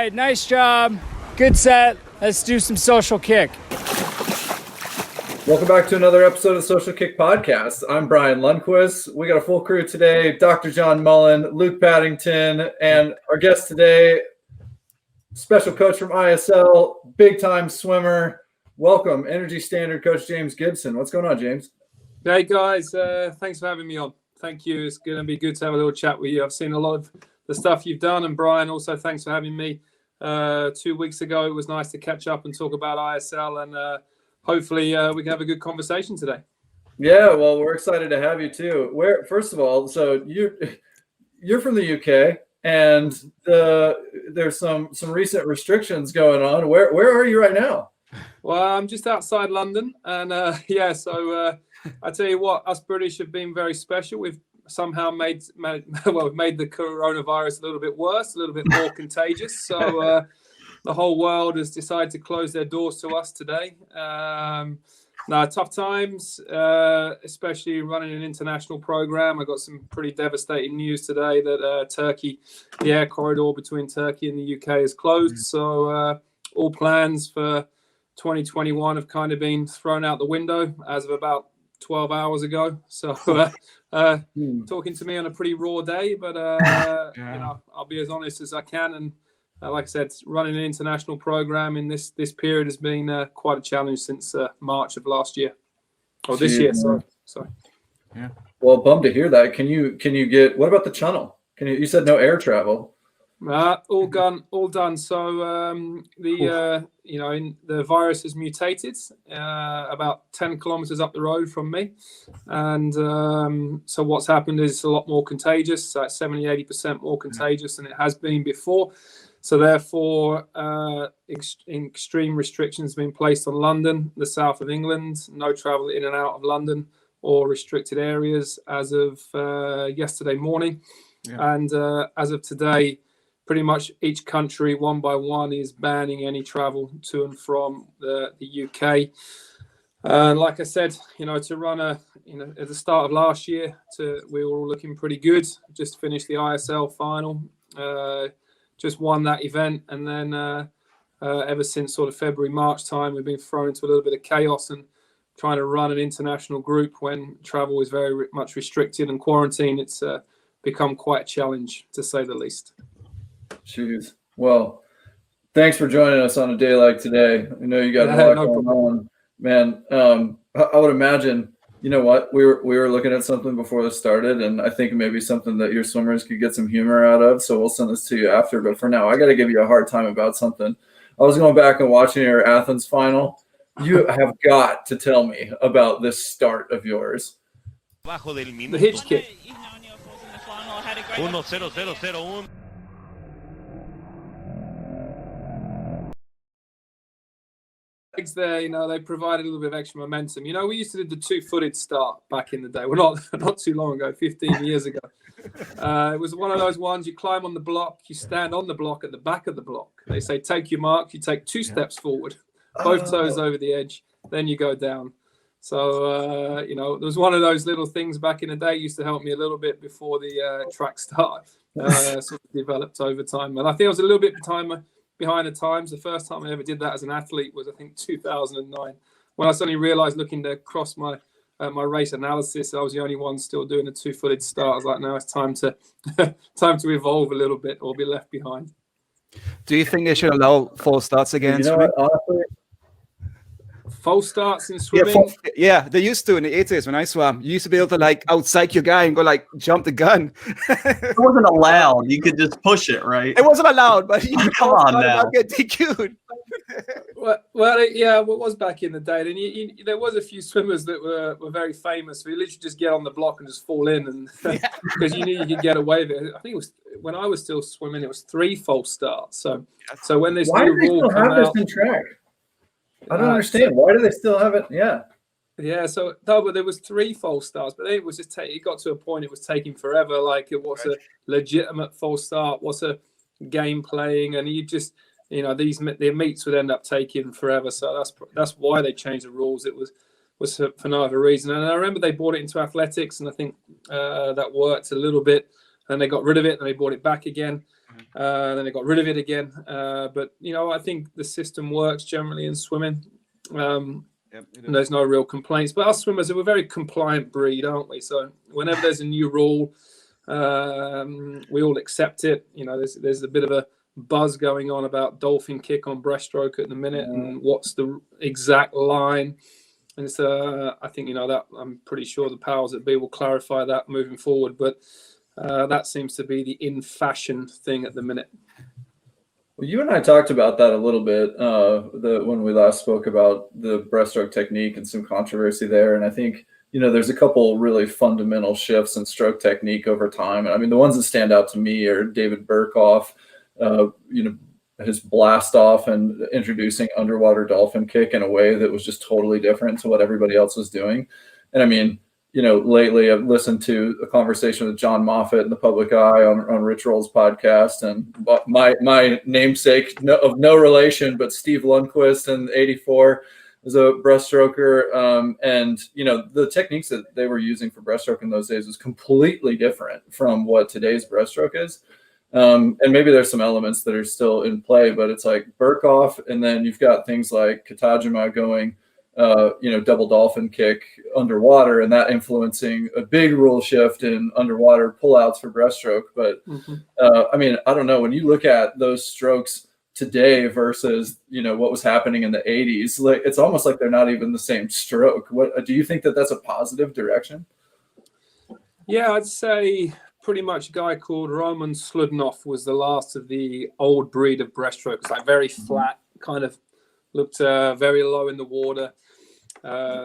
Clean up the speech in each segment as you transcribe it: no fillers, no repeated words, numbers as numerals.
right, nice job. Good set. Let's do some social kick. Welcome back to another episode of the Social Kick Podcast. I'm Brian Lundquist. We got a full crew today. Dr. John Mullen, Luke Paddington, and our guest today, special coach from ISL, big-time swimmer. Welcome, Energy Standard coach James Gibson. What's going on, James? Hey, guys. Thanks for having me on. Thank you. It's going to be good to have a little chat with you. I've seen a lot of the stuff you've done. And Brian, also thanks for having me. 2 weeks ago, it was nice to catch up and talk about ISL. And hopefully we can have a good conversation today. Yeah, well, we're excited to have you too. First of all, so you're from the UK, and there's some recent restrictions going on. Where are you right now? Well, I'm just outside London, and so I tell you what, us British have been very special. We've somehow made the coronavirus a little bit worse, a little bit more contagious. So the whole world has decided to close their doors to us today. Tough times, especially running an international program. I got some pretty devastating news today that Turkey, the air corridor between Turkey and the UK is closed. So all plans for 2021 have kind of been thrown out the window as of about 12 hours ago. So talking to me on a pretty raw day, but I'll be as honest as I can. And like I said, running an international program in this period has been quite a challenge since March of last year, or this year. Sorry. Yeah. Well, bummed to hear that. Can you get? What about the channel? You said no air travel. All done. So the virus has mutated about 10 kilometers up the road from me, and so what's happened is it's a lot more contagious. So it's 70-80% more contagious than it has been before. So therefore, extreme restrictions have been placed on London, the south of England. No travel in and out of London or restricted areas as of yesterday morning, and as of today, pretty much each country, one by one, is banning any travel to and from the UK. Like I said, to run at the start of last year, we were all looking pretty good. Just finished the ISL final, just won that event. And then ever since sort of February, March time, we've been thrown into a little bit of chaos and trying to run an international group when travel is very much restricted and quarantine. It's become quite a challenge, to say the least. Jeez. Well, thanks for joining us on a day like today. I know you got a lot going on, man. I would imagine, you know what, we were looking at something before this started, and I think maybe something that your swimmers could get some humor out of. So we'll send this to you after. But for now, I got to give you a hard time about something. I was going back and watching your Athens final. You have got to tell me about this start of yours. The hitch kick. 1-0-0-0-1. There, they provided a little bit of extra momentum. We used to do the two-footed start back in the day. Well, not too long ago, 15 years ago. It was one of those ones you climb on the block, you stand on the block at the back of the block. They say, take your mark, you take 2 steps forward, both toes over the edge, then you go down. So, there was one of those little things back in the day used to help me a little bit before the track start sort of developed over time. And I think I was a little bit behind the times. The first time I ever did that as an athlete was, I think, 2009, when I suddenly realized, looking across my race analysis, I was the only one still doing a two-footed start. I was like, no, it's time to evolve a little bit or be left behind. Do you think they should allow false starts again? Honestly, false starts in swimming? Yeah, they used to in the 80s when I swam. You used to be able to outside your guy and go jump the gun. It wasn't allowed. You could just push it, right? It wasn't allowed, but you come on now. Get DQ'd. What was back in the day? And there was a few swimmers that were very famous. We literally just get on the block and just fall in, and because you knew you could get away with it. I think it was when I was still swimming, it was 3 false starts. So when this new rule came out, in track? I don't understand. Why do they still have it? Yeah. Yeah. So but there was 3 false starts, but it was just it got to a point it was taking forever. Like, it was a legitimate false start, what's a game playing, and you just the meets would end up taking forever. So that's why they changed the rules. It was for no other reason. And I remember they brought it into athletics, and I think that worked a little bit. And they got rid of it, and they brought it back again. Then they got rid of it again. But, I think the system works generally in swimming. There's no real complaints. But us swimmers are a very compliant breed, aren't we? So whenever there's a new rule, we all accept it. There's a bit of a buzz going on about dolphin kick on breaststroke at the minute and what's the exact line. And it's, I think, that I'm pretty sure the powers that be will clarify that moving forward. But that seems to be the in fashion thing at the minute. Well, you and I talked about that a little bit when we last spoke about the breaststroke technique and some controversy there. And I think, there's a couple really fundamental shifts in stroke technique over time. And I mean, the ones that stand out to me are David Burkoff, his blast off and introducing underwater dolphin kick in a way that was just totally different to what everybody else was doing. And I mean, lately I've listened to a conversation with John Moffat in the Public Eye on Rich Roll's podcast, and my namesake of no relation, but Steve Lundquist in '84 was a breaststroker. And, the techniques that they were using for breaststroke in those days was completely different from what today's breaststroke is. And maybe there's some elements that are still in play, but it's like Burkoff, and then you've got things like Katajima going, double dolphin kick underwater, and that influencing a big rule shift in underwater pullouts for breaststroke. But I mean, I don't know, when you look at those strokes today versus what was happening in the 80s, like it's almost like they're not even the same stroke. What do you think that's a positive direction? Yeah, I'd say pretty much a guy called Roman Sludnov was the last of the old breed of breaststrokes, like very flat, kind of looked very low in the water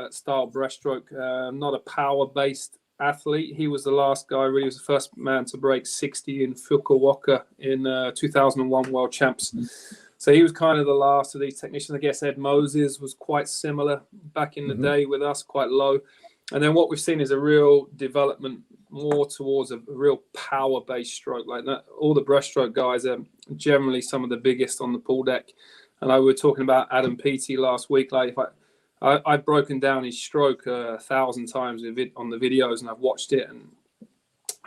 style breaststroke. Not a power-based athlete. He was the last guy, really was the first man to break 60 in Fukuoka in 2001 World Champs. So he was kind of the last of these technicians. I guess Ed Moses was quite similar back in the day with us, quite low. And then what we've seen is a real development more towards a real power-based stroke. Like that, all the breaststroke guys are generally some of the biggest on the pool deck. And we were talking about Adam Peaty last week. Like if I've broken down his stroke 1,000 times on the videos, and I've watched it,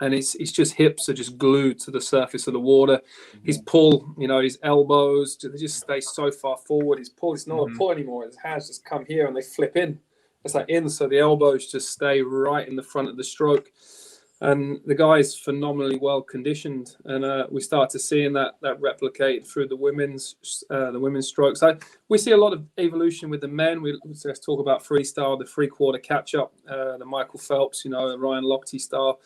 and it's just hips are just glued to the surface of the water. His pull, his elbows, they just stay so far forward. His pull, it's not a pull anymore. His hands just come here and they flip in. It's like in, so the elbows just stay right in the front of the stroke. And the guy is phenomenally well conditioned, and we start to seeing that replicate through the women's strokes. We see a lot of evolution with the men. Let's talk about freestyle, the 3/4 catch up, the Michael Phelps, the Ryan Lochte style.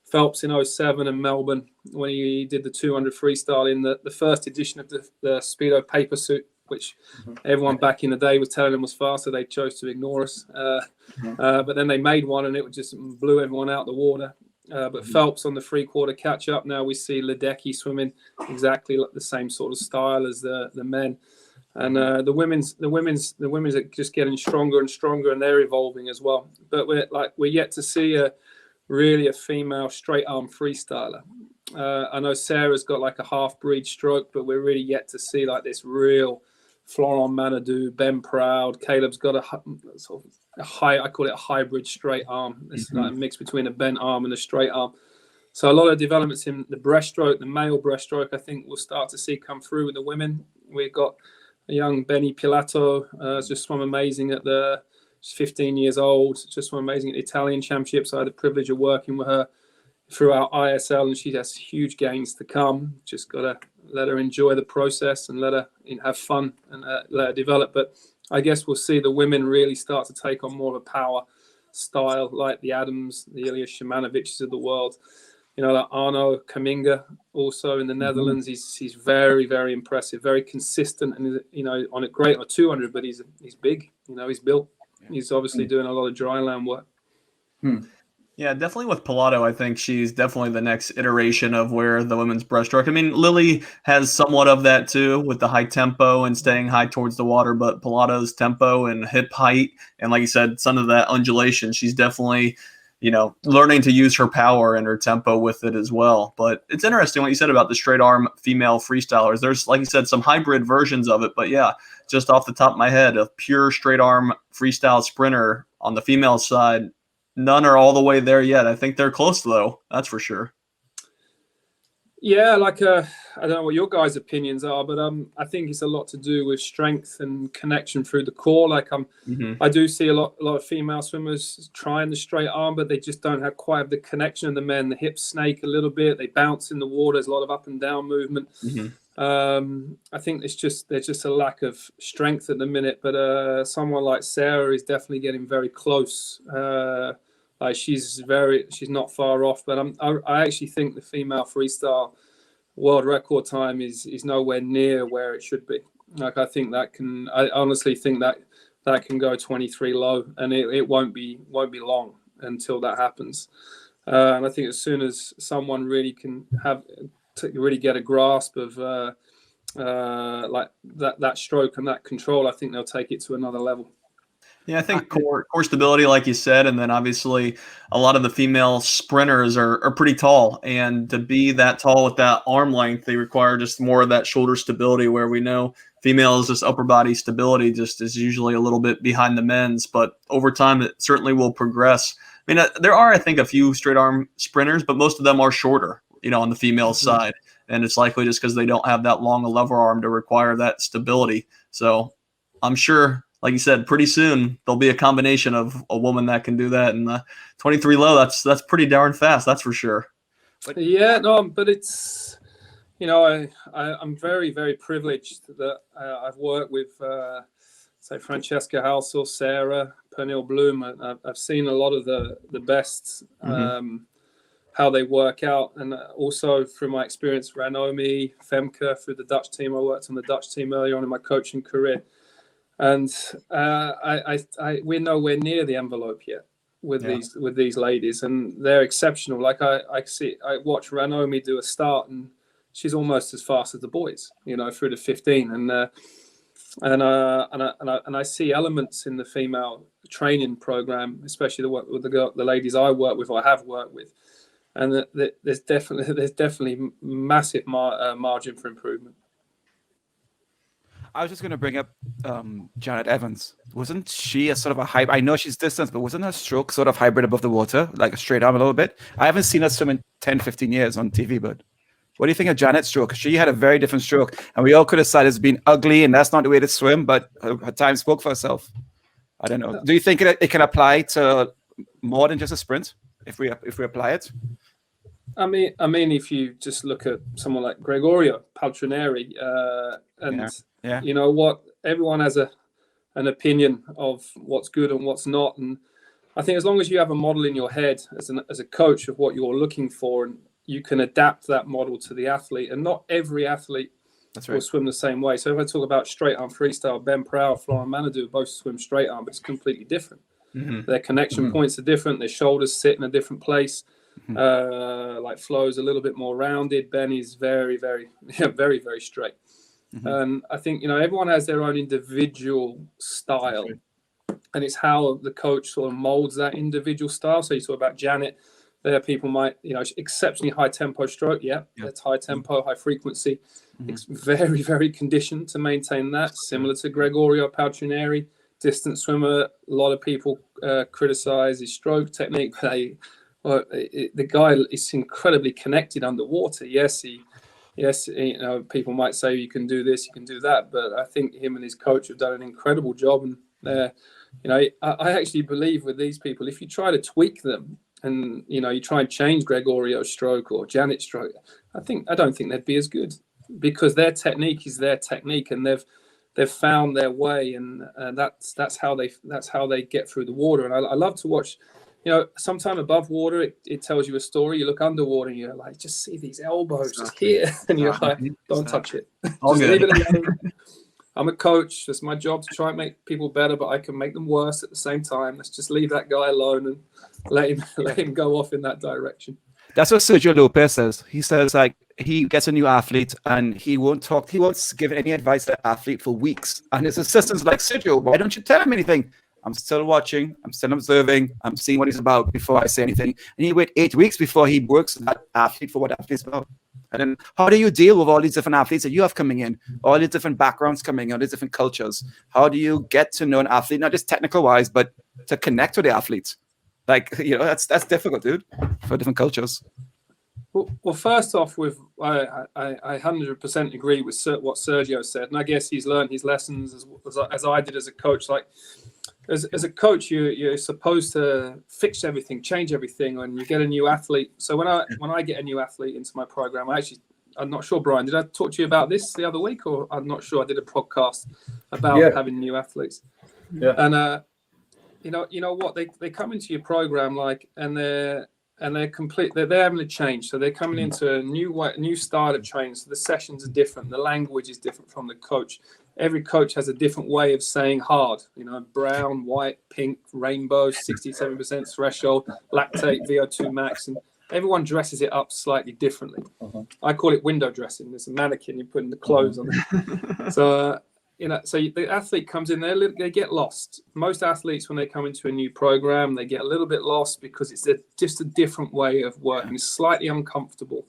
Phelps in 07 in Melbourne when he did the 200 freestyle in the first edition of the Speedo paper suit, which everyone back in the day was telling him was faster. They chose to ignore us, but then they made one and it just blew everyone out the water. But Phelps on the 3/4 catch up. Now we see Ledecky swimming exactly like the same sort of style as the men, and the women's are just getting stronger and stronger, and they're evolving as well. But we're yet to see a female straight arm freestyler. I know Sarah's got like a half breed stroke, but we're really yet to see like this real Florent Manadou, Ben Proud. Caleb's got a sort of I call it a hybrid straight arm. It's like a mix between a bent arm and a straight arm. So a lot of developments in the breaststroke, the male breaststroke, I think we'll start to see come through with the women. We've got a young Benny Pilato, just swum amazing at she's 15 years old, just swum amazing at the Italian Championships. I had the privilege of working with her throughout ISL, and she has huge gains to come. Just got to let her enjoy the process and let her have fun and let her develop. But I guess we'll see the women really start to take on more of a power style, like the Adams, the Ilya Shimanovics of the world. Like Arno Kaminga, also in the Netherlands. He's very, very impressive, very consistent, and on a great on a 200. But he's big. He's built. He's obviously doing a lot of dry land work. Yeah, definitely with Pilato, I think she's definitely the next iteration of where the women's breaststroke. I mean, Lily has somewhat of that too with the high tempo and staying high towards the water, but Pilato's tempo and hip height, and like you said, some of that undulation, she's definitely, learning to use her power and her tempo with it as well. But it's interesting what you said about the straight arm female freestylers. There's, like you said, some hybrid versions of it, but yeah, just off the top of my head, a pure straight arm freestyle sprinter on the female side, none are all the way there yet. I think they're close, though. That's for sure. Yeah, like I don't know what your guys' opinions are, but I think it's a lot to do with strength and connection through the core. Like I do see a lot of female swimmers trying the straight arm, but they just don't have quite the connection of the men. The hips snake a little bit. They bounce in the water. There's a lot of up and down movement. I think there's just a lack of strength at the minute. But someone like Sarah is definitely getting very close. Like she's not far off. But I actually think the female freestyle world record time is nowhere near where it should be. Like I honestly think that can go 23 low, and it won't be long until that happens. And I think as soon as someone really can really get a grasp of like that stroke and that control, I think they'll take it to another level. Yeah, I think core stability, like you said, and then obviously a lot of the female sprinters are pretty tall, and to be that tall with that arm length, they require just more of that shoulder stability, where we know females, just upper body stability just is usually a little bit behind the men's, but over time it certainly will progress. I mean, there are, I think, a few straight arm sprinters, but most of them are shorter, on the female side, and it's likely just because they don't have that long a lever arm to require that stability. So I'm sure, like you said, pretty soon there'll be a combination of a woman that can do that, and 23 low. That's pretty darn fast. That's for sure. But it's I'm very, very privileged that I've worked with say Francesca Halsall, Sarah, Pernille Bloom. I've seen a lot of the best how they work out, and also through my experience, Ranomi, Femke, through the Dutch team. I worked on the Dutch team earlier on in my coaching career. And we're nowhere near the envelope yet with these ladies, and they're exceptional. Like I watch Ranomi do a start, and she's almost as fast as the boys, through the 15. And I see elements in the female training program, especially the ladies I work with or have worked with, and there's definitely massive margin for improvement. I was just going to bring up Janet Evans. Wasn't she a sort of a hybrid? I know she's distance, but wasn't her stroke sort of hybrid above the water, like a straight arm a little bit? I haven't seen her swim in 10, 15 years on TV, but what do you think of Janet's stroke? She had a very different stroke, and we all could have said it's been ugly, and that's not the way to swim, but her time spoke for herself. I don't know. Do you think it can apply to more than just a sprint if we apply it? I mean, if you just look at someone like Gregorio Paltrinieri, you know what, everyone has an opinion of what's good and what's not, and I think as long as you have a model in your head as a coach of what you're looking for, and you can adapt that model to the athlete, and not every athlete will swim the same way. So if I talk about straight arm freestyle, Ben Proud, Florian Manadou both swim straight arm, but it's completely different. Their connection points are different. Their shoulders sit in a different place. Like Flo's a little bit more rounded. Ben is very, very, very, very straight. And I think, everyone has their own individual style, and it's how the coach sort of molds that individual style. So you talk about Janet, there people might, exceptionally high tempo stroke. That's high tempo, high frequency. It's very, very conditioned to maintain that, similar to Gregorio Paltrinieri, distance swimmer. A lot of people criticize his stroke technique, but the guy is incredibly connected underwater. Yes, people might say you can do this, you can do that, but I think him and his coach have done an incredible job. And I actually believe with these people, if you try to tweak them and you try and change Gregorio's stroke or Janet's stroke, I don't think they'd be as good, because their technique is their technique, and they've found their way, and that's how they get through the water. And I love to watch. Sometime above water, it tells you a story. You look underwater and you're like, just see these elbows just here. And you're like, don't touch it. Just leave it alone. I'm a coach. It's my job to try and make people better, but I can make them worse at the same time. Let's just leave that guy alone and let him go off in that direction. That's what Sergio Lopez says. He says, like, he gets a new athlete and he won't give any advice to the athlete for weeks. And his assistant's like, Sergio, why don't you tell him anything? I'm still watching. I'm still observing. I'm seeing what he's about before I say anything. And he wait 8 weeks before he works that athlete for what the athlete's about. And then how do you deal with all these different athletes that you have coming in, all these different backgrounds coming in, all these different cultures? How do you get to know an athlete, not just technical wise, but to connect with the athletes? Like, that's difficult, dude, for different cultures. Well, first off, I 100% agree with what Sergio said, and I guess he's learned his lessons as I did as a coach. Like, as a coach, you're supposed to fix everything, change everything, when you get a new athlete. So when I get a new athlete into my program, I'm not sure, Brian, did I talk to you about this the other week, or I'm not sure. I did a podcast about having new athletes. Yeah. And you know what, they come into your program and they're having a change. So they're coming into a new style of training. So the sessions are different. The language is different from the coach. Every coach has a different way of saying hard. Brown, white, pink, rainbow, 67% threshold, lactate, VO2 max, and everyone dresses it up slightly differently. I call it window dressing. There's a mannequin, you're putting the clothes on it. So the athlete comes in there, they get lost. Most athletes, when they come into a new program, they get a little bit lost because it's just a different way of working. It's slightly uncomfortable.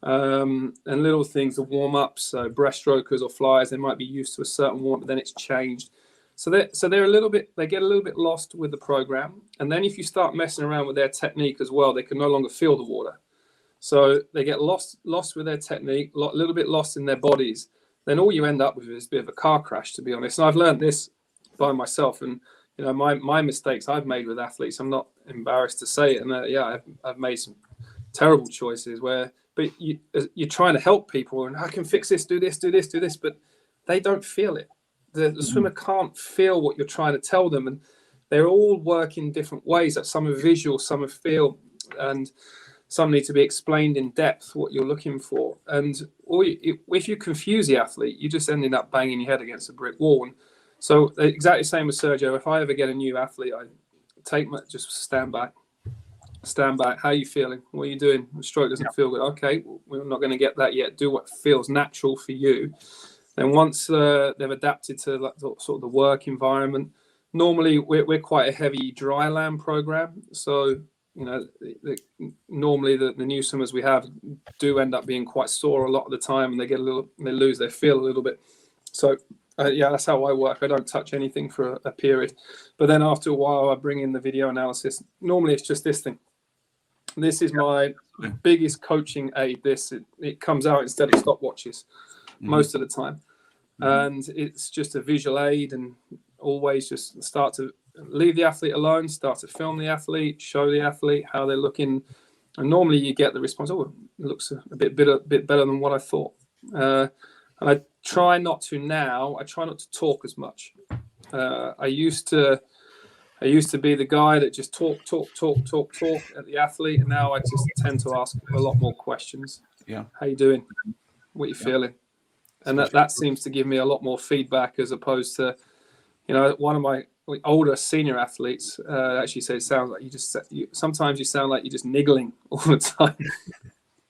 And little things, the warm-ups, so breaststrokers or flyers, they might be used to a certain warm, but then it's changed. So they get a little bit lost with the program. And then if you start messing around with their technique as well, they can no longer feel the water. So they get lost with their technique, a little bit lost in their bodies. Then all you end up with is a bit of a car crash, to be honest. And I've learned this by myself, and my mistakes I've made with athletes, I'm not embarrassed to say it. And I've made some terrible choices but you're trying to help people, and I can fix this, do this, but they don't feel it. The swimmer can't feel what you're trying to tell them, and they're all working different ways. That some are visual, some are feel, and some need to be explained in depth what you're looking for. And if you confuse the athlete, you just ending up banging your head against a brick wall. And so exactly the same with Sergio. If I ever get a new athlete, I just stand back. How are you feeling? What are you doing? The stroke doesn't feel good. Okay, we're not going to get that yet. Do what feels natural for you. Then once they've adapted to sort of the work environment, normally we're quite a heavy dry land program. So normally the new swimmers we have do end up being quite sore a lot of the time, and they lose their feel a little bit. So that's how I work. I don't touch anything for a period, but then after a while I bring in the video analysis. Normally it's just this thing. This is my biggest coaching aid. It comes out instead of stopwatches most of the time, and it's just a visual aid, and always just start to leave the athlete alone, start to film the athlete, show the athlete how they're looking, and normally you get the response, oh, it looks a bit better than what I thought. And I try not to talk as much. I used to be the guy that just talk at the athlete, and now I just tend to ask a lot more questions. Yeah. How you doing? What you feeling? And that seems to give me a lot more feedback, as opposed to, one of my older senior athletes actually said, it sounds like sometimes you sound like you're just niggling all the time.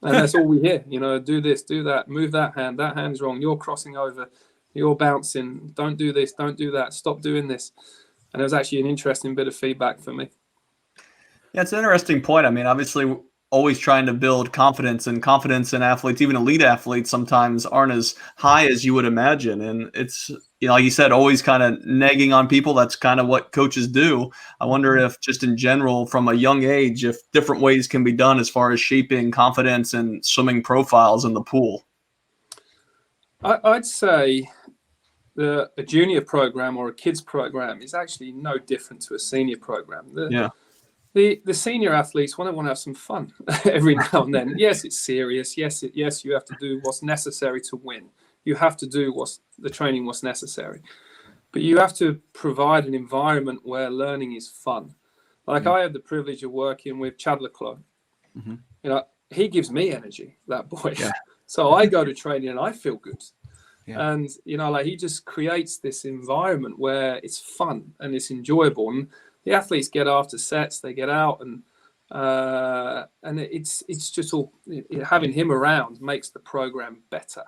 And that's all we hear, do this, do that, move that hand's wrong, you're crossing over, you're bouncing, don't do this, don't do that, stop doing this. And it was actually an interesting bit of feedback for me. Yeah, it's an interesting point. I mean, obviously, always trying to build confidence in athletes, even elite athletes, sometimes aren't as high as you would imagine. And it's, like you said, always kind of nagging on people. That's kind of what coaches do. I wonder if just in general, from a young age, if different ways can be done as far as shaping confidence and swimming profiles in the pool. I'd say a junior program or a kids program is actually no different to a senior program. The senior athletes want to have some fun every now and then. Yes, it's serious. Yes, you have to do what's necessary to win. You have to do what's necessary. But you have to provide an environment where learning is fun. Like I had the privilege of working with Chad Leclos. He gives me energy, that boy. Yeah. So I go to training and I feel good. Yeah. And, he just creates this environment where it's fun and it's enjoyable. And the athletes get after sets, they get out, and it's just all, having him around makes the program better.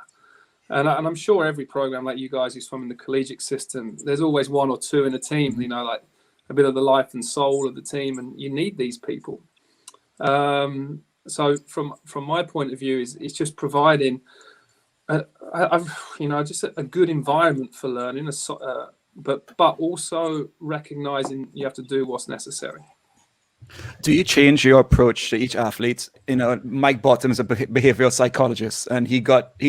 And I'm sure every program like you guys who's from the collegiate system, there's always one or two in a team, like a bit of the life and soul of the team, and you need these people. So from my point of view, it's just providing just a good environment for learning, but also recognizing you have to do what's necessary. Do you change your approach to each athlete? You know, Mike Bottom is a behavioral psychologist, and he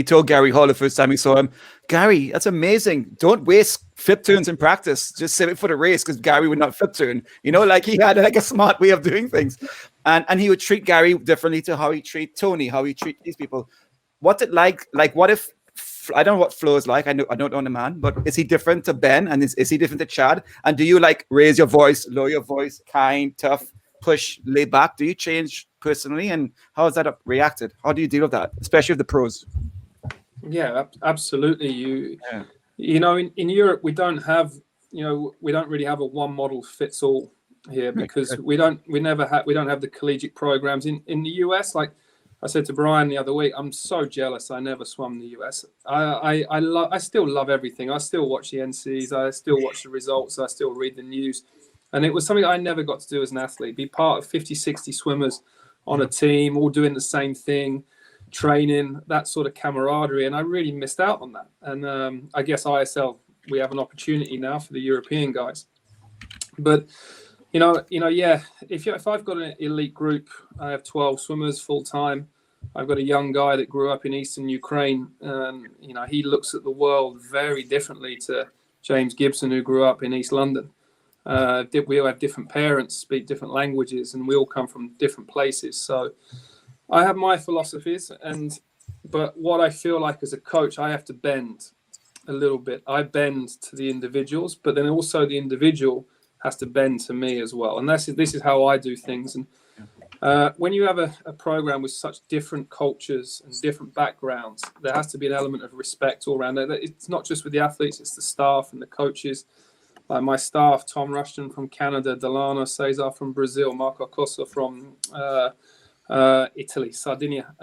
told Gary Hall the first time he saw him, Gary, that's amazing. Don't waste flip turns in practice. Just save it for the race, because Gary would not flip turn. You know, like he had like a smart way of doing things, and he would treat Gary differently to how he treat Tony, how he treat these people. What's it like? Like, what if? I don't know what Flo is like. I don't know the man, but is he different to Ben, and is he different to Chad? And do you like raise your voice, lower your voice, kind, tough, push, lay back? Do you change personally, and how is that reacted? How do you deal with that, especially with the pros? Yeah, absolutely. You know, in Europe, we don't really have a one model fits all here, because we don't have the collegiate programs in the US. Like I said to Brian the other week, I'm so jealous I never swam the US. I still love everything. I still watch the NCs. I still watch the results. I still read the news. And it was something I never got to do as an athlete, be part of 50, 60 swimmers on a team, all doing the same thing, training, that sort of camaraderie. And I really missed out on that. And I guess ISL, we have an opportunity now for the European guys. But, yeah, if I've got an elite group, I have 12 swimmers full time. I've got a young guy that grew up in Eastern Ukraine. And, he looks at the world very differently to James Gibson, who grew up in East London. We all have different parents, speak different languages, and we all come from different places. So I have my philosophies, but what I feel like as a coach, I have to bend a little bit. I bend to the individuals, but then also the individual has to bend to me as well. And this is how I do things. And when you have a program with such different cultures and different backgrounds, there has to be an element of respect all around. It's not just with the athletes, it's the staff and the coaches. Like my staff, Tom Rushton from Canada, Delano Cesar from Brazil, Marco Cossa from Italy, Sardinia,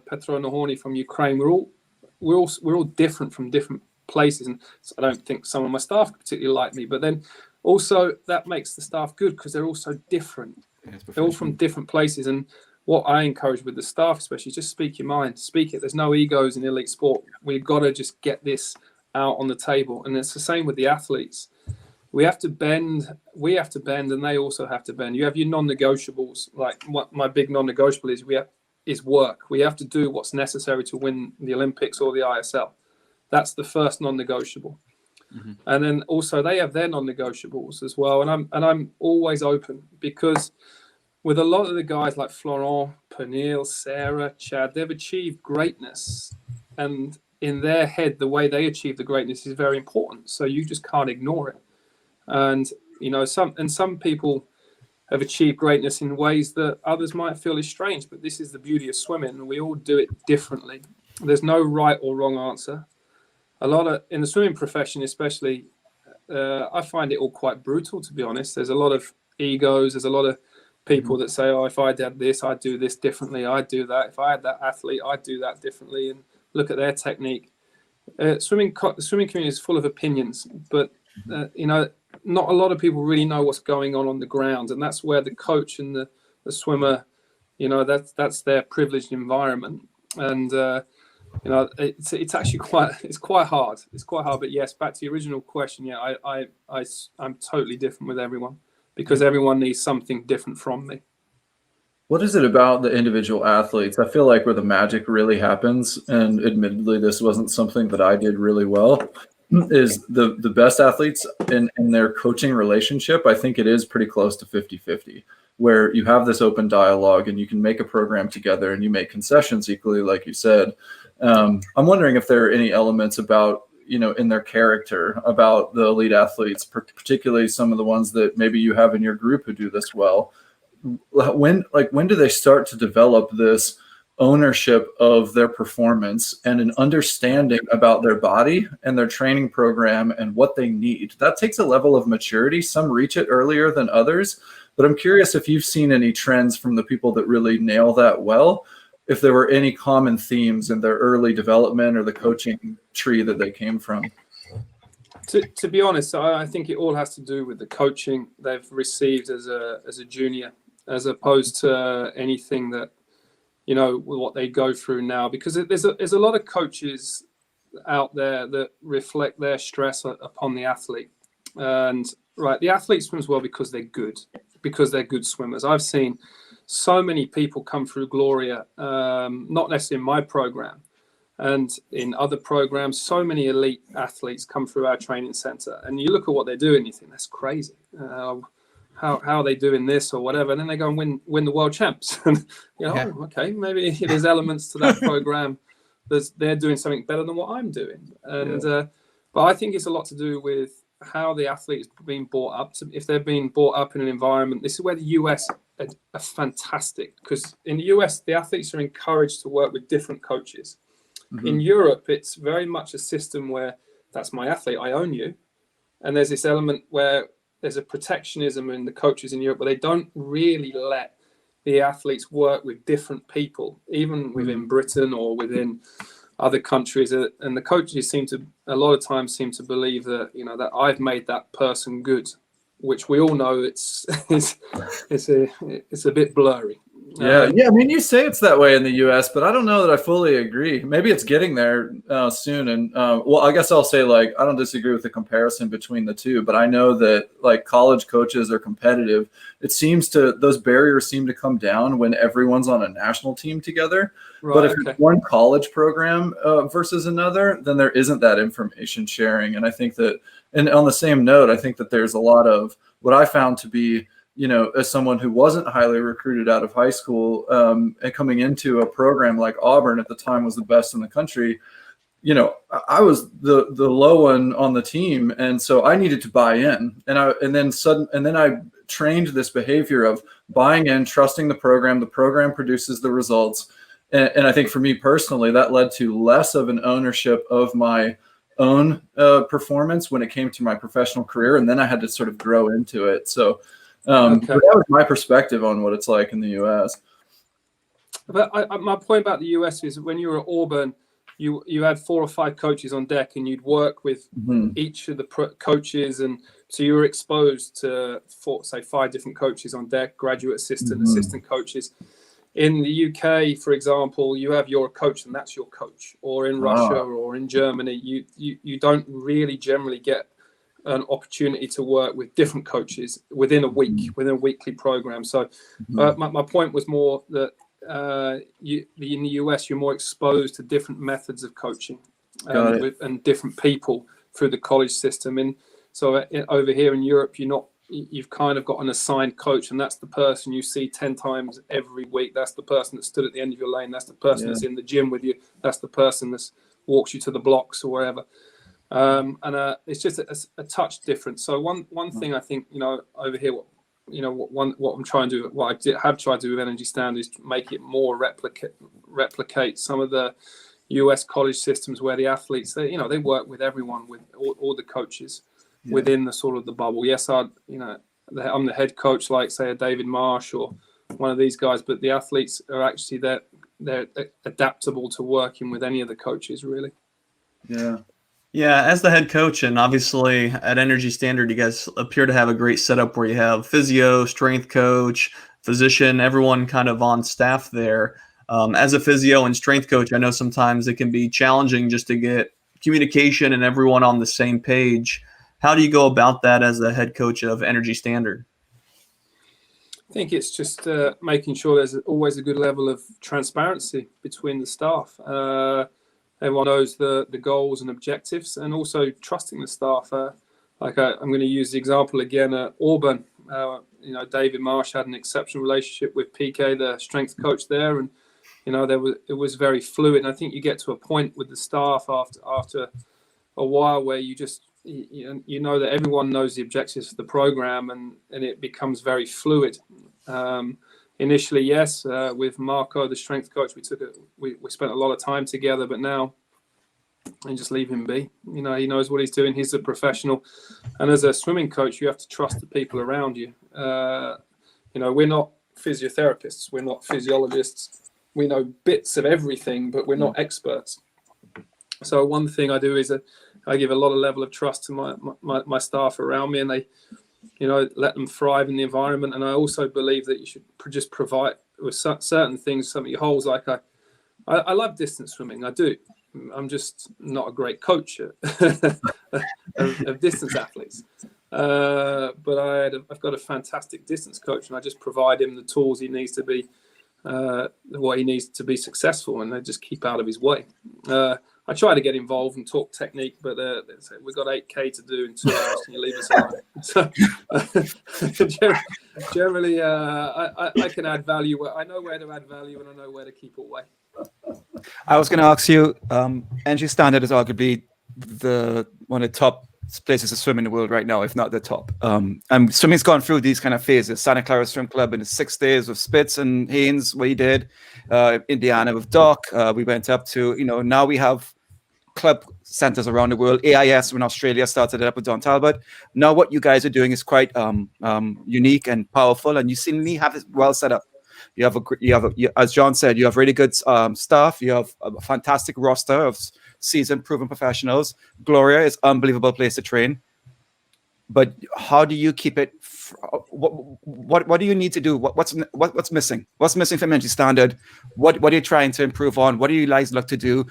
Petro Nahorny from Ukraine. We're all different from different places, and so I don't think some of my staff particularly like me. But then also that makes the staff good, because they're all so different. They're all from different places, and what I encourage with the staff, especially, just speak your mind, speak it. There's no egos in elite sport. We've got to just get this out on the table, and it's the same with the athletes. We have to bend, and they also have to bend. You have your non-negotiables. Like what my big non-negotiable is work. We have to do what's necessary to win the Olympics or the ISL. That's the first non-negotiable. Mm-hmm. And then also they have their non-negotiables as well. And I'm always open, because with a lot of the guys like Florent, Pernille, Sarah, Chad, they've achieved greatness. And in their head, the way they achieve the greatness is very important. So you just can't ignore it. And some people have achieved greatness in ways that others might feel is strange, but this is the beauty of swimming, and we all do it differently. There's no right or wrong answer. In the swimming profession especially, I find it all quite brutal, to be honest. There's a lot of egos. There's a lot of people that say, oh, if I did this, I'd do this differently. I'd do that. If I had that athlete, I'd do that differently, and look at their technique. The swimming community is full of opinions, but not a lot of people really know what's going on the ground, and that's where the coach and the swimmer, that's their privileged environment. And it's actually quite hard. It's quite hard. But yes, back to the original question. Yeah, I'm totally different with everyone, because everyone needs something different from me. What is it about the individual athletes? I feel like where the magic really happens, and admittedly, this wasn't something that I did really well, is the best athletes in their coaching relationship. I think it is pretty close to 50-50, where you have this open dialogue and you can make a program together and you make concessions equally, like you said. I'm wondering if there are any elements about, in their character, about the elite athletes, particularly some of the ones that maybe you have in your group who do this well. When do they start to develop this ownership of their performance and an understanding about their body and their training program and what they need? That takes a level of maturity. Some reach it earlier than others, but I'm curious if you've seen any trends from the people that really nail that well, if there were any common themes in their early development or the coaching tree that they came from. To be honest, I think it all has to do with the coaching they've received as a junior, as opposed to anything that, what they go through now. Because there's a lot of coaches out there that reflect their stress upon the athlete. And right, the athlete swims well because they're good. because they're good swimmers. I've seen so many people come through Gloria, not necessarily in my program, and in other programs, so many elite athletes come through our training center, and you look at what they're doing, you think that's crazy. How are they doing this or whatever? And then they go and win the world champs. And okay, maybe there's elements to that program they're doing something better than what I'm doing. And but I think it's a lot to do with how the athlete's been brought up. If they're being brought up in an environment, this is where the US are fantastic, because in the US the athletes are encouraged to work with different coaches. In Europe, it's very much a system where that's my athlete, I own you. And there's this element where there's a protectionism in the coaches in Europe where they don't really let the athletes work with different people, even within Britain or within other countries. And the coaches a lot of times seem to believe that, that I've made that person good, which we all know it's a bit blurry. Yeah. I mean, you say it's that way in the U.S., but I don't know that I fully agree. Maybe it's getting there soon. And well, I guess I'll say, like, I don't disagree with the comparison between the two, but I know that, like, college coaches are competitive. Those barriers seem to come down when everyone's on a national team together. Right, but if it's one college program versus another, then there isn't that information sharing. And I think that, and on the same note, I think that there's a lot of what I found to be, as someone who wasn't highly recruited out of high school and coming into a program like Auburn at the time was the best in the country, I was the low one on the team. And so I needed to buy in. And then I trained this behavior of buying in, trusting the program produces the results. And I think for me personally, that led to less of an ownership of my own performance when it came to my professional career. And then I had to sort of grow into it. So but that was my perspective on what it's like in the U.S. But my point about the U.S. is when you were at Auburn, you had 4 or 5 coaches on deck, and you'd work with each of the coaches, and so you were exposed to 5 different coaches on deck, graduate assistant, assistant coaches. In the UK, for example, you have your coach, and that's your coach. Or in Russia or in Germany, you don't really generally get an opportunity to work with different coaches within a week, within a weekly program. So my point was more that in the US, you're more exposed to different methods of coaching and different people through the college system. And so over here in Europe, you've kind of got an assigned coach, and that's the person you see 10 times every week. That's the person that stood at the end of your lane. That's the person that's in the gym with you. That's the person that walks you to the blocks or wherever. And it's just a touch different. So one thing I think, over here, what I'm trying to do, what I have tried to do with Energy Standard is to make it more replicate some of the US college systems where the athletes, they work with everyone, with all the coaches within the sort of the bubble. Yes, I'm the head coach, like say a David Marsh or one of these guys, but the athletes are actually they're adaptable to working with any of the coaches, really. Yeah, as the head coach, and obviously at Energy Standard, you guys appear to have a great setup where you have physio, strength coach, physician, everyone kind of on staff there. As a physio and strength coach, I know sometimes it can be challenging just to get communication and everyone on the same page. How do you go about that as the head coach of Energy Standard? I think it's just making sure there's always a good level of transparency between the staff. Everyone knows the goals and objectives, and also trusting the staff. I'm going to use the example again at Auburn. David Marsh had an exceptional relationship with PK, the strength coach there, and it was very fluid. And I think you get to a point with the staff after a while where you just that everyone knows the objectives of the program, and it becomes very fluid. Initially, yes, with Marco, the strength coach, we spent a lot of time together, but now I just leave him be. He knows what he's doing. He's a professional. And as a swimming coach, you have to trust the people around you. We're not physiotherapists. We're not physiologists. We know bits of everything, but we're not experts. So one thing I do is I give a lot of level of trust to my staff around me, and they let them thrive in the environment. And I also believe that you should just provide with certain things, some of your holes. Like I love distance swimming. I do. I'm just not a great coach of distance athletes. But I've got a fantastic distance coach, and I just provide him the tools he needs to be what he needs to be successful, and I just keep out of his way. I try to get involved and talk technique, but we've got 8K to do in 2 hours. Can you leave us alone? So generally, I can add value. I know where to add value, and I know where to keep away. I was going to ask you, NG Standard is arguably one of the top places to swim in the world right now, if not the top. And swimming's gone through these kind of phases. Santa Clara Swim Club in the 6 days with Spitz and Haynes, what he did. Indiana with Doc. We went up to, now we have club centers around the world. AIS in Australia started it up with Don Talbot. Now what you guys are doing is quite unique and powerful, and you seemingly have it well set up. You have as John said, you have really good staff. You have a fantastic roster of seasoned, proven professionals. Gloria is an unbelievable place to train. But how do you keep it? What do you need to do? What's missing? What's missing from NG Standard? What are you trying to improve on? What do you guys look to do?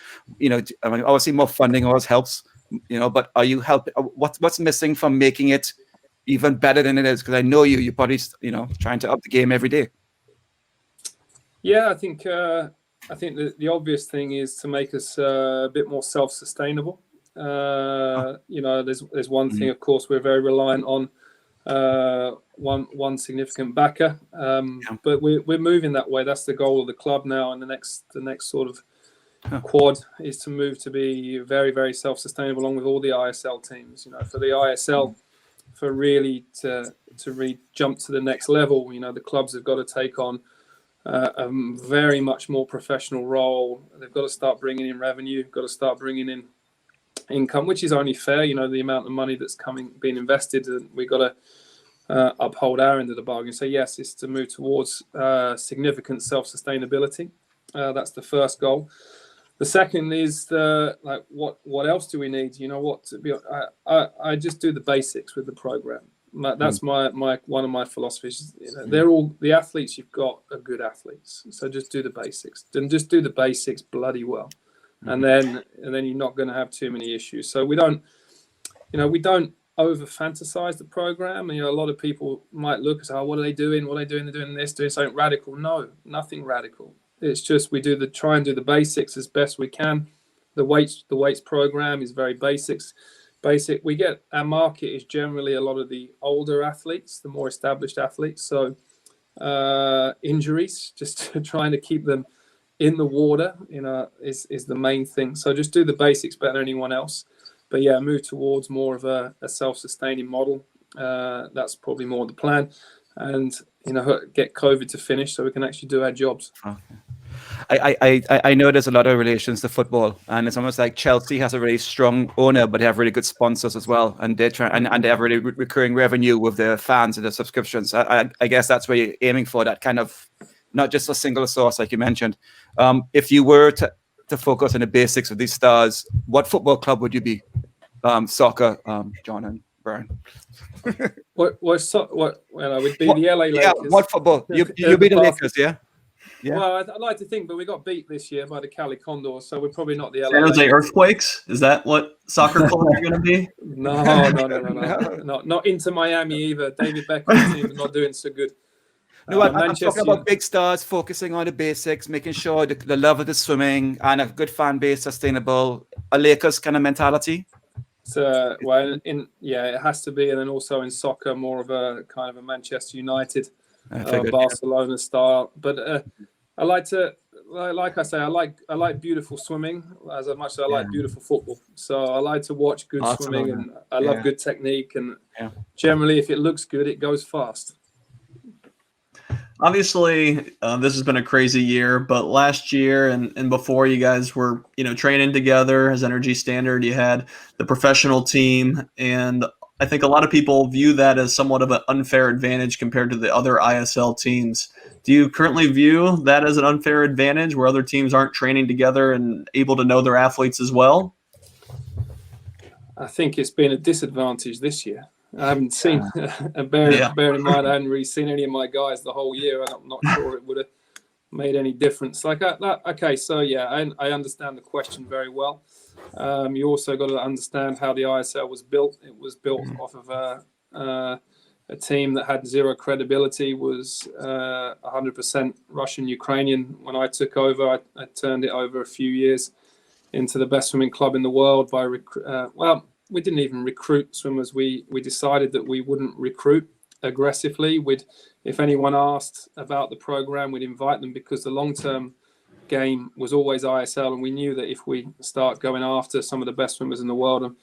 Obviously more funding always helps. But are you helping? What's missing from making it even better than it is? Because I know you're probably trying to up the game every day. Yeah, I think the obvious thing is to make us a bit more self-sustainable. There's one thing, of course, we're very reliant on one significant backer, but we're moving that way. That's the goal of the club now, and the next sort of quad is to move to be very, very self-sustainable, along with all the ISL teams. For the ISL, for really to jump to the next level, the clubs have got to take on a very much more professional role. They've got to start bringing in revenue, got to start bringing in income, which is only fair. The amount of money that's being invested, and we've got to uphold our end of the bargain. So yes, it's to move towards significant self-sustainability. That's the first goal. The second is what else do we need? I just do the basics with the program. That's my one of my philosophies. They're all the athletes you've got are good athletes. So just do the basics. Then just do the basics bloody well, and then you're not going to have too many issues. So we don't over fantasize the program. A lot of people might look and say, "Oh, what are they doing? What are they doing? They're doing this, doing something radical." No, nothing radical. It's just we try and do the basics as best we can. The weights program is very basic. We get our market is generally a lot of the older athletes, the more established athletes. So injuries, just trying to keep them in the water, is the main thing. So just do the basics better than anyone else. But yeah, move towards more of a self-sustaining model. That's probably more the plan, and get COVID to finish so we can actually do our jobs. Okay. I know there's a lot of relations to football, and it's almost like Chelsea has a really strong owner, but they have really good sponsors as well, and they have really recurring revenue with their fans and their subscriptions. I guess that's where you're aiming for, that kind of not just a single source like you mentioned. If you were to focus on the basics of these stars, what football club would you be? Soccer, John and Brian. What would be the LA Lakers? Yeah, what football? You be the Lakers, yeah? Yeah. Well, I'd like to think, but we got beat this year by the Cali Condors, so we're probably not the LA San Jose Earthquakes? Is that what soccer club you're going to be? No. Not into Miami either. David Beckham's team is not doing so good. No, I'm talking about big stars focusing on the basics, making sure the love of the swimming and a good fan base, sustainable, a Lakers kind of mentality. So, it has to be, and then also in soccer, more of a kind of a Manchester United, Barcelona style. But I like I like beautiful swimming as much as I like beautiful football. So I like to watch good swimming, and I love good technique. And generally, if it looks good, it goes fast. Obviously, this has been a crazy year, but last year and before, you guys were, training together as Energy Standard. You had the professional team, and I think a lot of people view that as somewhat of an unfair advantage compared to the other ISL teams. Do you currently view that as an unfair advantage where other teams aren't training together and able to know their athletes as well? I think it's been a disadvantage this year. I haven't seen, bear in mind, I hadn't really seen any of my guys the whole year, and I'm not sure it would have made any difference. I understand the question very well. You also got to understand how the ISL was built. It was built off of A team that had zero credibility was 100% Russian-Ukrainian. When I took over, I turned it over a few years into the best swimming club in the world by we didn't even recruit swimmers. We decided that we wouldn't recruit aggressively. If anyone asked about the program, we'd invite them, because the long-term game was always ISL, and we knew that if we start going after some of the best swimmers in the world, and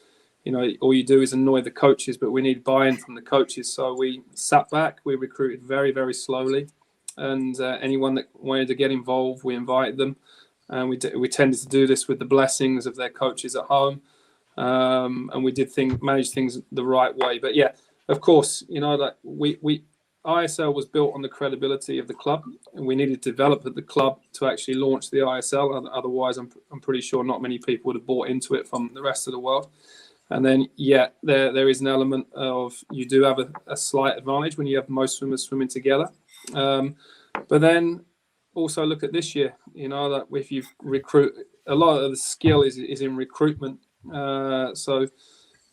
all you do is annoy the coaches, but we need buy-in from the coaches. So we sat back, we recruited very, very slowly, and anyone that wanted to get involved, we invited them, and we tended to do this with the blessings of their coaches at home, and we did manage things the right way. But yeah, of course, that we ISL was built on the credibility of the club, and we needed to develop at the club to actually launch the ISL. Otherwise, I'm pretty sure not many people would have bought into it from the rest of the world. And then, there is an element of, you do have a slight advantage when you have most swimmers swimming together. But then also look at this year, that if you recruit, a lot of the skill is in recruitment. So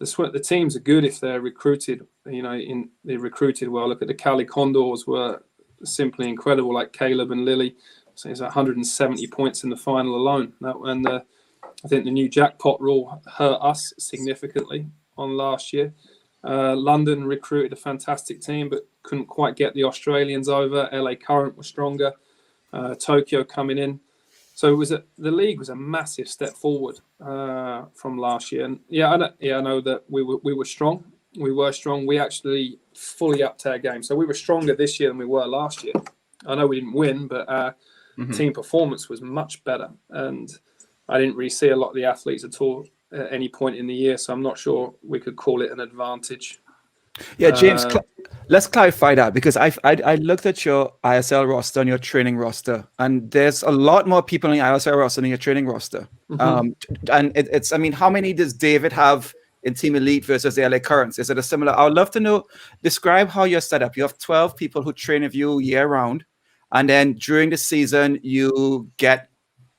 the teams are good if they're recruited, they recruited well. Look at the Cali Condors, were simply incredible, like Caleb and Lily. So it's 170 points in the final alone. I think the new jackpot rule hurt us significantly on last year. London recruited a fantastic team, but couldn't quite get the Australians over. LA Current was stronger. Tokyo coming in. So the league was a massive step forward from last year. And I know that we were strong. We were strong. We actually fully upped our game. So we were stronger this year than we were last year. I know we didn't win, but our team performance was much better. And I didn't really see a lot of the athletes at all at any point in the year, so I'm not sure we could call it an advantage. Yeah, James, let's clarify that, because I looked at your ISL roster and your training roster, and there's a lot more people in your ISL roster than your training roster. And it's, how many does David have in Team Elite versus the LA Currents? Is it a similar? I would love to know, describe how you're set up. You have 12 people who train with you year round, and then during the season, you get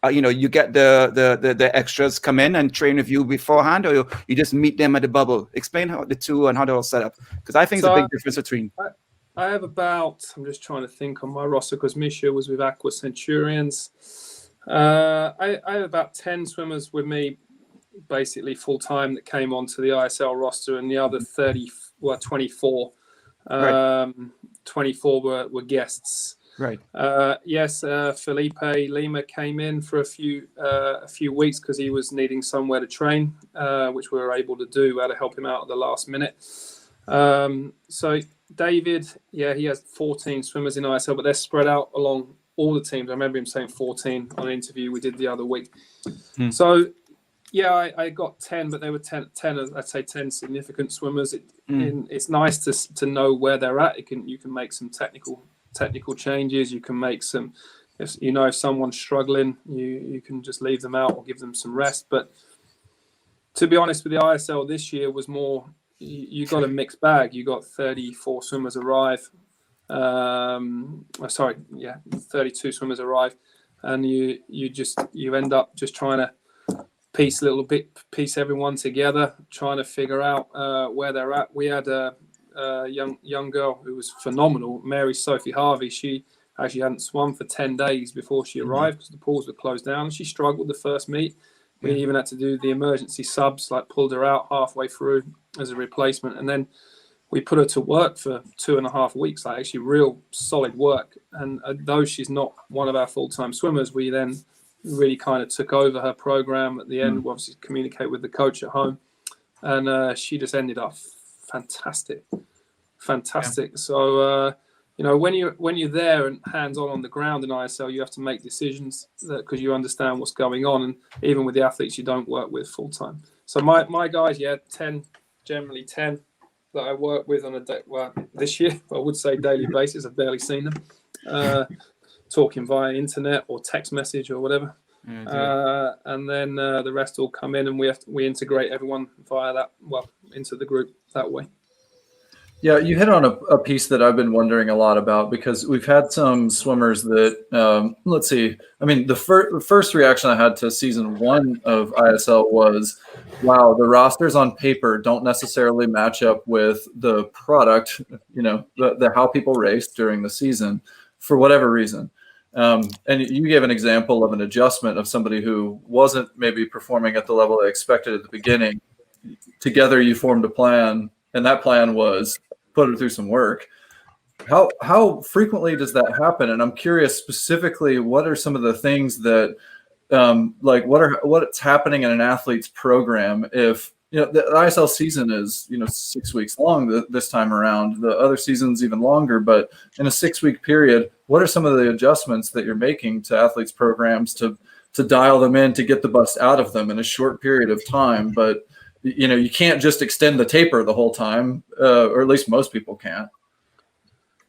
you get the extras come in and train with you beforehand, or you just meet them at the bubble. Explain how the two and how they're all set up, because I think it's a big difference between. I have I'm just trying to think on my roster, because Misha was with Aqua Centurions. I have about 10 swimmers with me, basically full time, that came onto the ISL roster, and the other 24. 24 were guests. Right. Felipe Lima came in for a few weeks because he was needing somewhere to train, which we were able to do. We had to help him out at the last minute. So David, he has 14 swimmers in ISL, but they're spread out along all the teams. I remember him saying 14 on an interview we did the other week. So I got 10, but they were 10 I'd say 10 significant swimmers. It's nice to know where they're at. You can make some technical changes. You can make some, if someone's struggling, you can just leave them out or give them some rest. But to be honest, with the ISL this year was more, you got a mixed bag. You got 34 swimmers arrive. 32 swimmers arrive, and you end up just trying to piece everyone together, trying to figure out where they're at. We had a young girl who was phenomenal, Mary Sophie Harvey. She actually hadn't swum for 10 days before she arrived because the pools were closed down. She struggled the first meet. We even had to do the emergency subs, like pulled her out halfway through as a replacement. And then we put her to work for 2.5 weeks, like actually real solid work. And though she's not one of our full-time swimmers, we then really kind of took over her program at the end. We obviously communicate with the coach at home. And she just ended up fantastic. Yeah. So, when you're there and hands-on on the ground in ISL, you have to make decisions because you understand what's going on. And even with the athletes you don't work with full-time. So my guys, 10, generally 10 that I work with on this year, I would say daily basis. I've barely seen them. Talking via internet or text message or whatever. And then the rest all come in, and we integrate everyone via that, into the group that way. Yeah, you hit on a piece that I've been wondering a lot about, because we've had some swimmers that, let's see, I mean, the first reaction I had to season 1 of ISL was, wow, the rosters on paper don't necessarily match up with the product, the how people race during the season for whatever reason. And you gave an example of an adjustment of somebody who wasn't maybe performing at the level they expected at the beginning. Together you formed a plan, and that plan was put her through some work. How frequently does that happen? And I'm curious specifically, what are some of the things that what's happening in an athlete's program if the ISL season is 6 weeks long this time around. The other season's even longer, but in a 6-week period, what are some of the adjustments that you're making to athletes' programs to dial them in, to get the bust out of them in a short period of time? But you can't just extend the taper the whole time, or at least most people can't.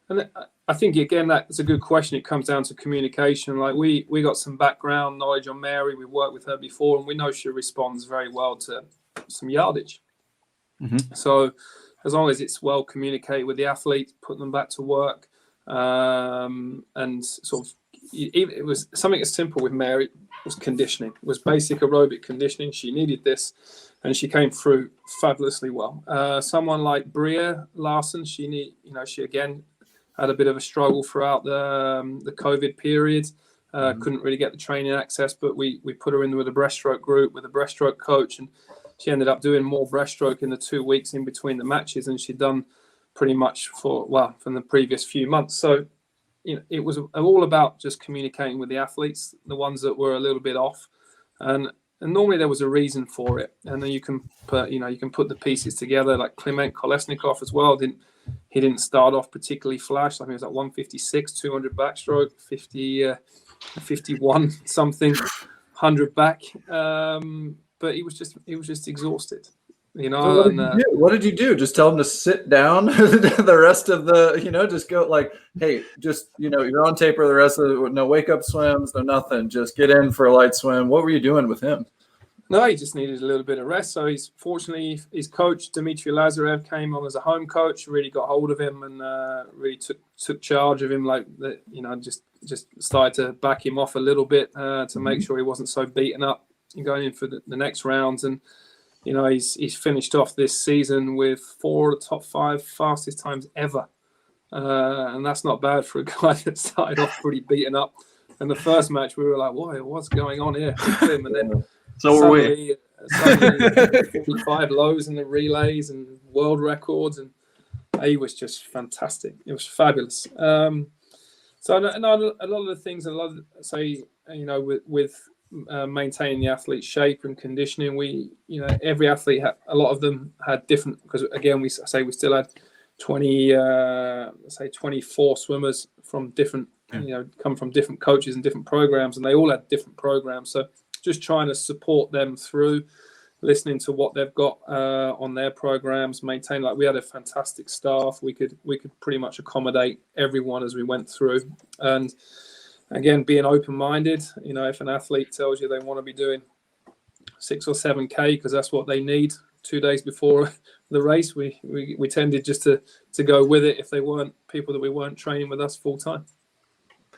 And I think, again, that's a good question. It comes down to communication. Like we got some background knowledge on Mary. We worked with her before, and we know she responds very well to some yardage. Mm-hmm. So as long as it's well communicated with the athlete, put them back to work, and sort of, it was something as simple with Mary was conditioning. It was basic aerobic conditioning. She needed this, and she came through fabulously well. Someone like Brea Larson, she again had a bit of a struggle throughout the COVID period. Couldn't really get the training access, but we put her in with a breaststroke group with a breaststroke coach, and she ended up doing more breaststroke in the 2 weeks in between the matches than she'd done pretty much from the previous few months. So it was all about just communicating with the athletes, the ones that were a little bit off, and normally there was a reason for it. And then you can put the pieces together. Like Kliment Kolesnikov as well. He didn't start off particularly flash. I think it was like 156, 200 backstroke, 51 something, 100 back. But he was just exhausted. What did you do? Just tell him to sit down the rest of the, just go like, hey, just, you're on taper the rest of the, no wake up swims, no nothing. Just get in for a light swim. What were you doing with him? No, he just needed a little bit of rest. So fortunately, his coach, Dmitry Lazarev, came on as a home coach, really got hold of him and really took charge of him, just started to back him off a little bit to make sure he wasn't so beaten up going in for the next rounds. And, he's finished off this season with 4 of the top 5 fastest times ever. And that's not bad for a guy that started off pretty beaten up. And the first match, we were like, what's going on here with him? And then suddenly 45 lows in the relays and world records. And he was just fantastic. It was fabulous. So a lot of the things, with maintaining the athlete's shape and conditioning, every athlete a lot of them had different, because again we still had 24 swimmers from different come from different coaches and different programs, and they all had different programs. So just trying to support them through, listening to what they've got on their programs, maintain, we had a fantastic staff. We could pretty much accommodate everyone as we went through. And again, being open-minded, if an athlete tells you they want to be doing 6 or 7K because that's what they need 2 days before the race, we tended just to go with it if they weren't people that we weren't training with us full-time.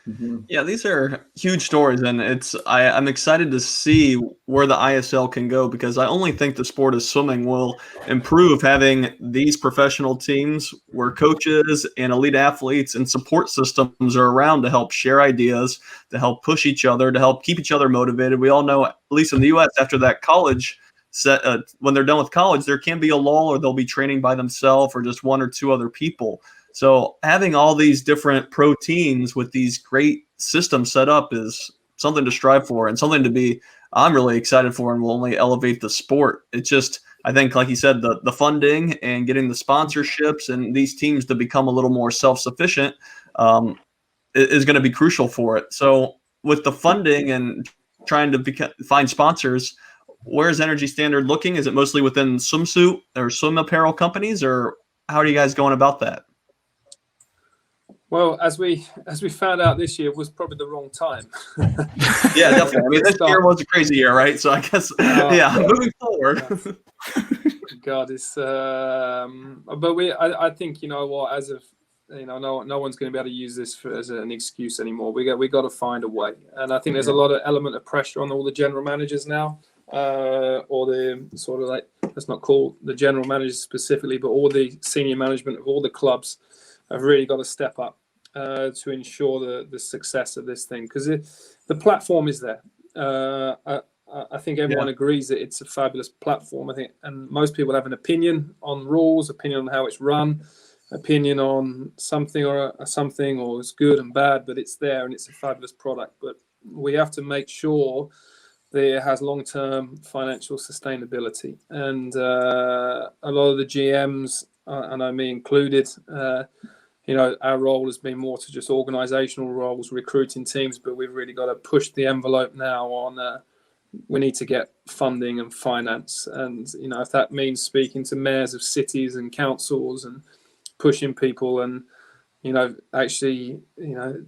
Mm-hmm. Yeah, these are huge stories, and I'm excited to see where the ISL can go, because I only think the sport of swimming will improve having these professional teams where coaches and elite athletes and support systems are around to help share ideas, to help push each other, to help keep each other motivated. We all know, at least in the U.S., after that college when they're done with college, there can be a lull, or they'll be training by themselves or just 1 or 2 other people. So having all these different pro teams with these great systems set up is something to strive for, and something I'm really excited for, and will only elevate the sport. It's just, I think, like you said, the funding and getting the sponsorships and these teams to become a little more self-sufficient is going to be crucial for it. So with the funding and trying to find sponsors, where's Energy Standard looking? Is it mostly within swimsuit or swim apparel companies, or how are you guys going about that? Well, as we found out this year, was probably the wrong time. Yeah, definitely. I mean, this year was a crazy year, right? So I guess, moving forward. God, it's but I think, you know what, as of, you know, no one's going to be able to use this as an excuse anymore. We got to find a way, and I think there's a lot of element of pressure on all the general managers now, or the sort of, like, let's not call the general managers specifically, but all the senior management of all the clubs have really got to step up to ensure the success of this thing, because the platform is there. I think everyone agrees that it's a fabulous platform. I think, and most people have an opinion on rules, opinion on how it's run, opinion on something or it's good and bad, but it's there and it's a fabulous product. But we have to make sure that it has long-term financial sustainability. And a lot of the GMs, and I me included, you know, our role has been more to just organizational roles, recruiting teams, but we've really got to push the envelope now on we need to get funding and finance. And, you know, if that means speaking to mayors of cities and councils and pushing people and, you know, actually, you know,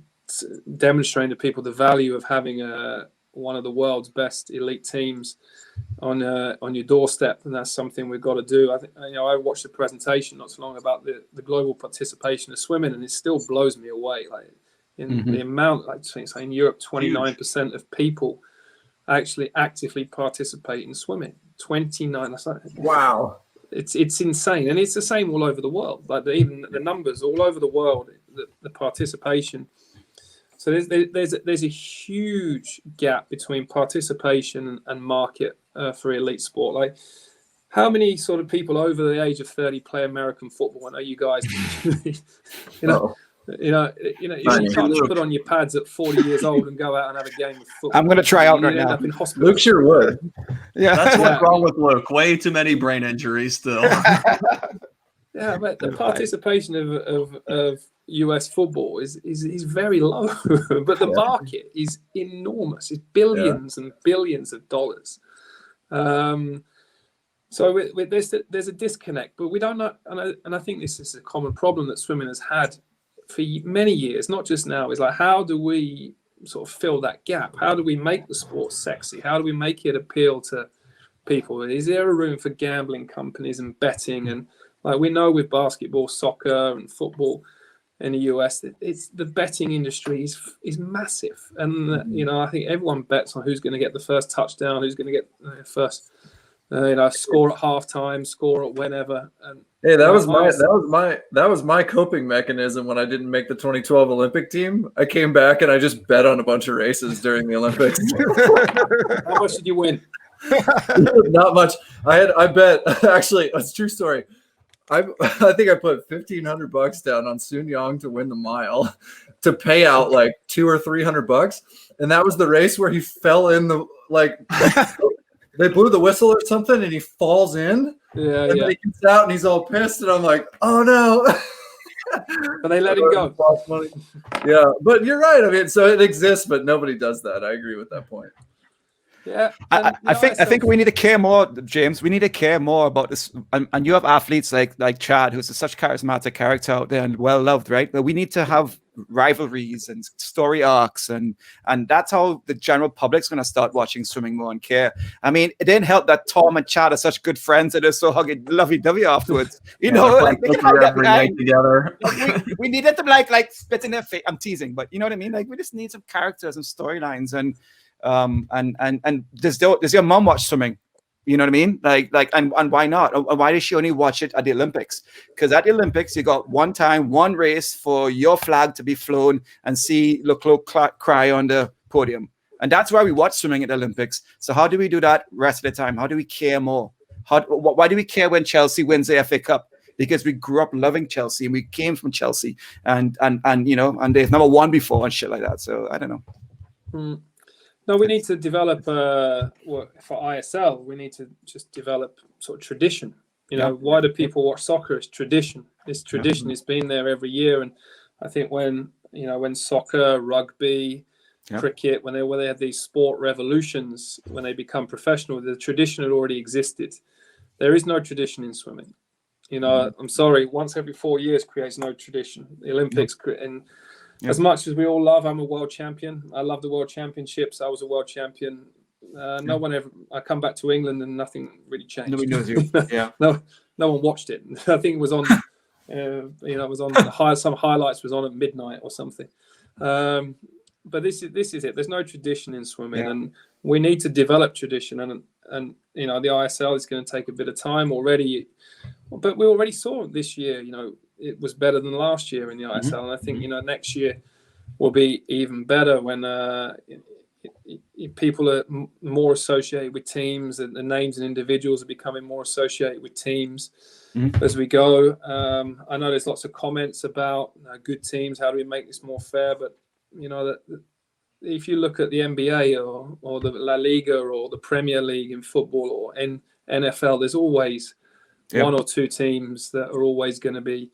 demonstrating to people the value of having one of the world's best elite teams on your doorstep, and that's something we've got to do. I think, you know, I watched a presentation not so long about the global participation of swimming, and it still blows me away. Like in the amount, like say in Europe, 29% of people actually actively participate in swimming. 29. That's like, wow. It's insane, and it's the same all over the world. Like even the numbers all over the world, the participation. So there's a huge gap between participation and market for elite sport. Like, how many sort of people over the age of 30 play American football? I know you guys do. You know, you can't just put on your pads at 40 years old and go out and have a game of football. I'm going to try out right now. Up in hospital. Luke sure would. Yeah, that's what's wrong with Luke. Way too many brain injuries still. Yeah, but the participation of US football is very low, but the market is enormous. It's billions and billions of dollars. So there's a disconnect, but we don't know, and I think this is a common problem that swimming has had for many years, not just now. Is like, how do we sort of fill that gap? How do we make the sport sexy? How do we make it appeal to people? Is there a room for gambling companies and betting? And like we know with basketball, soccer, and football in the US, it's the betting industry is massive, and you know, I think everyone bets on who's going to get the first touchdown, who's going to get the first score at halftime, score at whenever. And hey, that was my coping mechanism when I didn't make the 2012 Olympic team. I came back and I just bet on a bunch of races during the Olympics. How much did you win? Not much. I bet actually, it's a true story. I think I put $1,500 down on Sun Yang to win the mile to pay out like $200 or $300, and that was the race where he fell in the they blew the whistle or something, and he falls in. And then he gets out, and he's all pissed, and I'm like, oh no. But they let him go. Yeah, but you're right. I mean, so it exists, but nobody does that. I agree with that point. Yeah, I think we need to care more, James. We need to care more about this. And you have athletes like Chad, who's such a charismatic character out there and well loved, right? But we need to have rivalries and story arcs, and that's how the general public's going to start watching swimming more and care. I mean, it didn't help that Tom and Chad are such good friends that they're so lovey-dovey afterwards. You know, like they can hide that behind together. We needed them like spit in their face. I'm teasing, but you know what I mean? Like we just need some characters and storylines and does your mom watch swimming? You know what I mean? Like, and why not? And why does she only watch it at the Olympics? Because at the Olympics, you got one race for your flag to be flown and see Leclerc cry on the podium. And that's why we watch swimming at the Olympics. So how do we do that rest of the time? How do we care more? Why do we care when Chelsea wins the FA Cup? Because we grew up loving Chelsea and we came from Chelsea and you know, and they've never won before and shit like that. So I don't know. No, we need to develop for ISL. We need to just develop sort of tradition. You know, why do people watch soccer? It's tradition. It's tradition. It's been there every year. And I think when soccer, rugby, cricket, when they had these sport revolutions, when they become professional, the tradition had already existed. There is no tradition in swimming. You know, I'm sorry. Once every 4 years creates no tradition. The Olympics and as much as we all love, I'm a world champion. I love the world championships. I was a world champion No one ever. I come back to England and nothing really changed. Nobody knows you. Yeah. No one watched it. I think it was on. It was on some highlights was on at midnight or something. But this is it. There's no tradition in swimming, and we need to develop tradition. And the ISL is going to take a bit of time already, but we already saw this year. It was better than last year in the ISL, and I think next year will be even better when people are more associated with teams, and the names and individuals are becoming more associated with teams as we go. I know there's lots of comments about good teams. How do we make this more fair? But if you look at the NBA or the La Liga or the Premier League in football or NFL, there's always one or two teams that are always going to be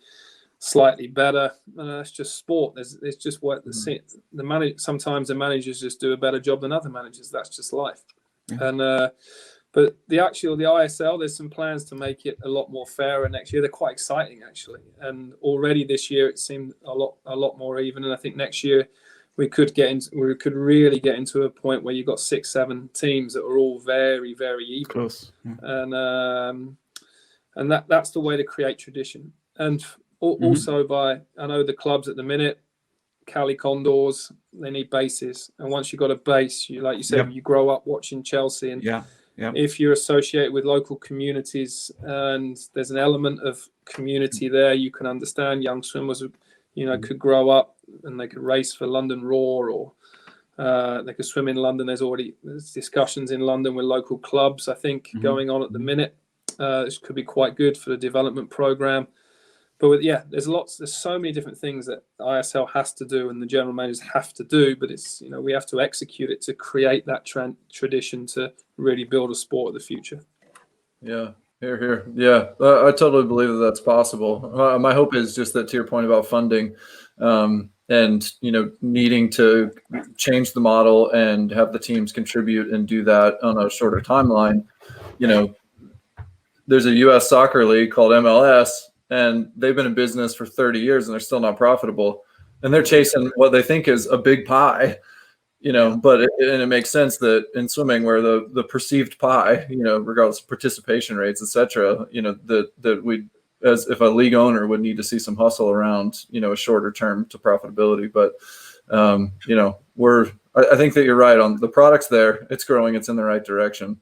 slightly better. That's just sport. It's just what sometimes the managers just do a better job than other managers. That's just life. And but the ISL, there's some plans to make it a lot more fairer next year. They're quite exciting actually, and already this year it seemed a lot more even. And I think next year we could really get into a point where you've got 6-7 teams that are all very, very even. Close. And that's the way to create tradition. And also I know the clubs at the minute, Cali Condors, they need bases. And once you've got a base, like you said, you grow up watching Chelsea. And if you're associated with local communities and there's an element of community there, you can understand young swimmers could grow up and they could race for London Roar, or they could swim in London. There's discussions in London with local clubs, I think, going on at the minute. This could be quite good for the development program. But there's so many different things that ISL has to do and the general managers have to do, but it's, we have to execute it to create that tradition to really build a sport of the future. Yeah. Here. Yeah, I totally believe that that's possible. My hope is just that, to your point about funding, and needing to change the model and have the teams contribute and do that on a shorter timeline. There's a U.S. soccer league called MLS, and they've been in business for 30 years and they're still not profitable, and they're chasing what they think is a big pie. But it makes sense that in swimming, where the perceived pie, regardless of participation rates, et cetera, that we, as if a league owner, would need to see some hustle around, a shorter term to profitability. But, I think that you're right on the product's there. It's growing. It's in the right direction.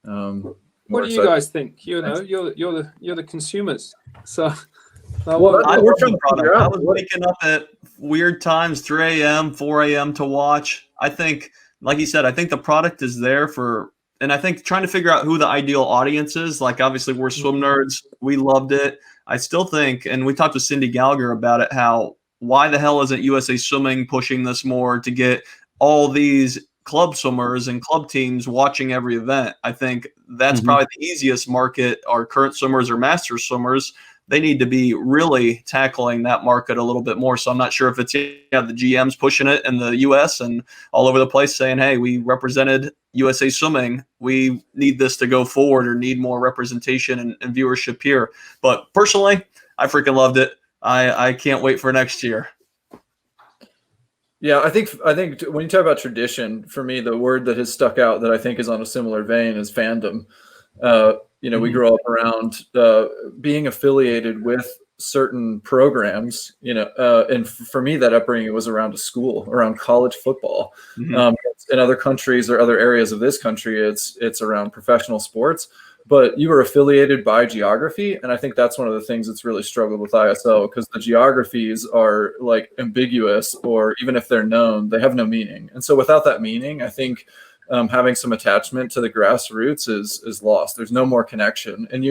What do you guys think? You're the consumers. So. Well, I was waking up at weird times, 3 a.m., 4 a.m. to watch. I think, like you said, the product is there and I think trying to figure out who the ideal audience is. Like, obviously, we're swim nerds. We loved it. I still think, and we talked to Cindy Gallagher about it, why the hell isn't USA Swimming pushing this more to get all these club swimmers and club teams watching every event? I think that's probably the easiest market. Our current swimmers or master swimmers, they need to be really tackling that market a little bit more. So I'm not sure if it's the GMs pushing it in the U.S. and all over the place saying, hey, we represented USA Swimming. We need this to go forward, or need more representation and viewership here. But personally, I freaking loved it. I can't wait for next year. Yeah, I think when you talk about tradition, for me, the word that has stuck out that I think is on a similar vein is fandom. We grow up around being affiliated with certain programs, and for me, that upbringing was around a school, around college football. In other countries or other areas of this country, it's around professional sports, but you were affiliated by geography. And I think that's one of the things that's really struggled with ISL, because the geographies are like ambiguous, or even if they're known, they have no meaning. And so without that meaning, I think having some attachment to the grassroots is lost. There's no more connection. And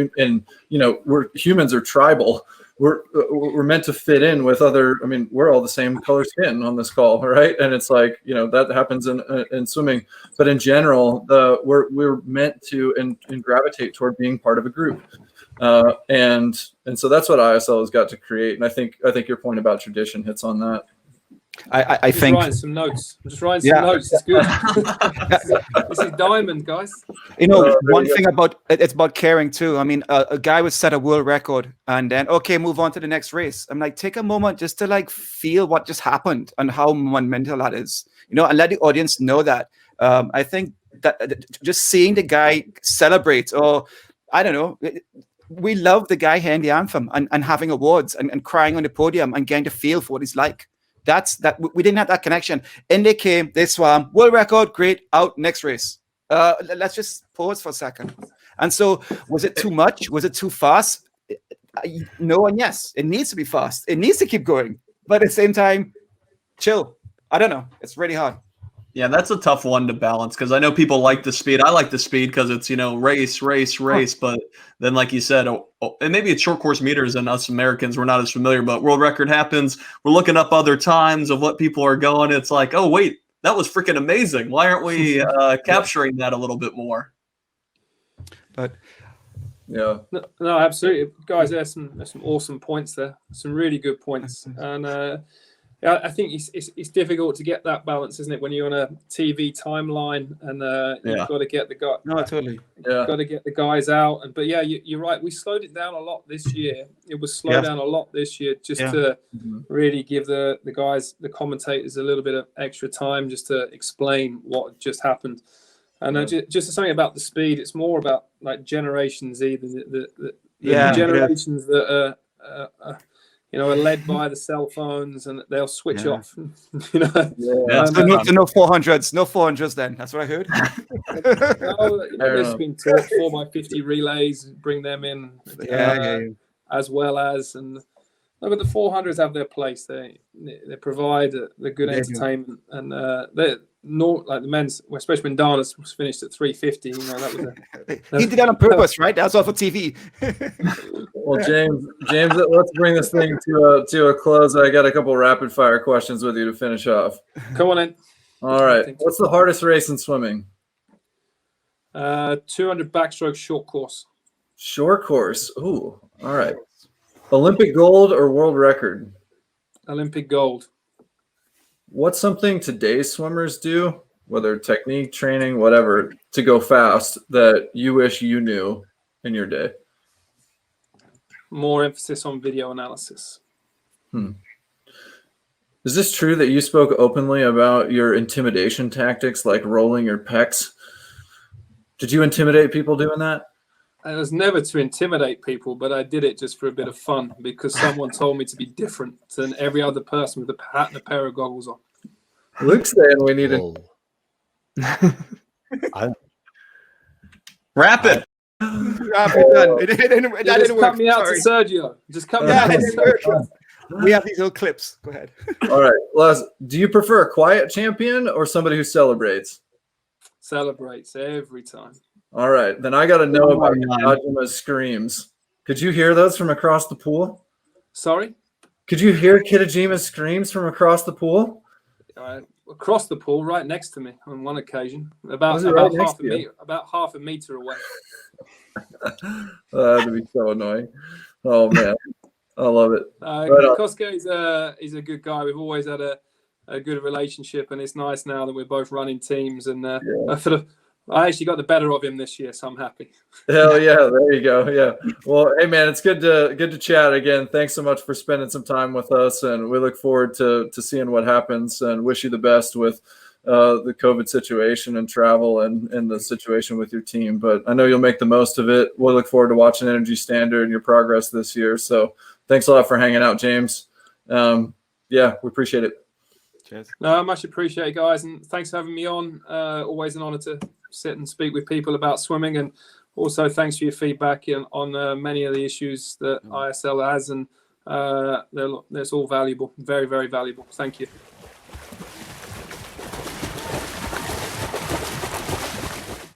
humans are tribal. We're meant to fit in with other. I mean, we're all the same color skin on this call, right? And it's like, that happens in swimming, but in general, we're meant to and gravitate toward being part of a group. And so that's what ISL has got to create. And I think your point about tradition hits on that. I think writing some notes. I'm just writing some notes. It's good. This is diamond, guys. One thing it's about caring too. I mean, a guy would set a world record and then move on to the next race. I'm like, take a moment just to feel what just happened and how monumental that is. And let the audience know that. I think just seeing the guy celebrate, or I don't know, we love the guy hearing the anthem and having awards and crying on the podium and getting to feel for what he's like. We didn't have that connection. In they came, they swam, world record, great, out, next race. Let's just pause for a second. And so, was it too much? Was it too fast? No and yes. It needs to be fast. It needs to keep going. But at the same time, chill. I don't know. It's really hard. Yeah, that's a tough one to balance because I know people like the speed. I like the speed because it's, race. But then, like you said, and maybe it's short course meters and us Americans, we're not as familiar, but world record happens. We're looking up other times of what people are going. It's like, oh, wait, that was freaking amazing. Why aren't we capturing that a little bit more? But yeah, no, absolutely, guys. There's some awesome points there. Some really good points, and I think it's difficult to get that balance, isn't it? When you're on a TV timeline and you've got to get the guy. No, totally. Yeah. Got to get the guys out, but yeah, you're right. We slowed it down a lot this year. It was slowed down a lot this year just to really give the guys, the commentators, a little bit of extra time just to explain what just happened. And just something about the speed. It's more about like Generation Z, the generations that are led by the cell phones, and they'll switch off. So no 400s, no 400s. Then that's what I heard. There's been taught 4x50 relays, bring them in, as well as but the 400s have their place. They provide the good entertainment, and they're like the men's, especially when Darnus was finished at 350. That was he did that on purpose, right? That's all for TV. Well, James, let's bring this thing to a close. I got a couple rapid fire questions with you to finish off. Come on in. All right. What's the hardest race in swimming? 200 backstroke short course. Short course. Ooh. All right. Olympic gold or world record? Olympic gold. What's something today's swimmers do, whether technique, training, whatever, to go fast that you wish you knew in your day? More emphasis on video analysis. Is this true that you spoke openly about your intimidation tactics, like rolling your pecs? Did you intimidate people doing that? It was never to intimidate people, but I did it just for a bit of fun because someone told me to be different than every other person with a hat and a pair of goggles on. Luke's saying we need Rapid. Just cut me out to Sergio. Just cut me out to Sergio. We have these little clips. Go ahead. All right, Les, do you prefer a quiet champion or somebody who celebrates? Celebrates every time. All right, then I got to know about Kidajima's screams. Could you hear those from across the pool? Sorry? Could you hear Kidajima's screams from across the pool? Across the pool, right next to me on one occasion, about half a meter away. That'd be so annoying. Oh man, I love it. Koska is a good guy. We've always had a good relationship, and it's nice now that we're both running teams. And I actually got the better of him this year, so I'm happy. Hell yeah, there you go. Yeah. Well, hey man, it's good to chat again. Thanks so much for spending some time with us, and we look forward to seeing what happens, and wish you the best with the COVID situation and travel and the situation with your team. But I know you'll make the most of it. We'll look forward to watching Energy Standard and your progress this year. So thanks a lot for hanging out, James. We appreciate it. Cheers. No, much appreciate it, guys, and thanks for having me on. Always an honor to sit and speak with people about swimming, and also thanks for your feedback on many of the issues that ISL has, and that's all valuable, very, very valuable. Thank you.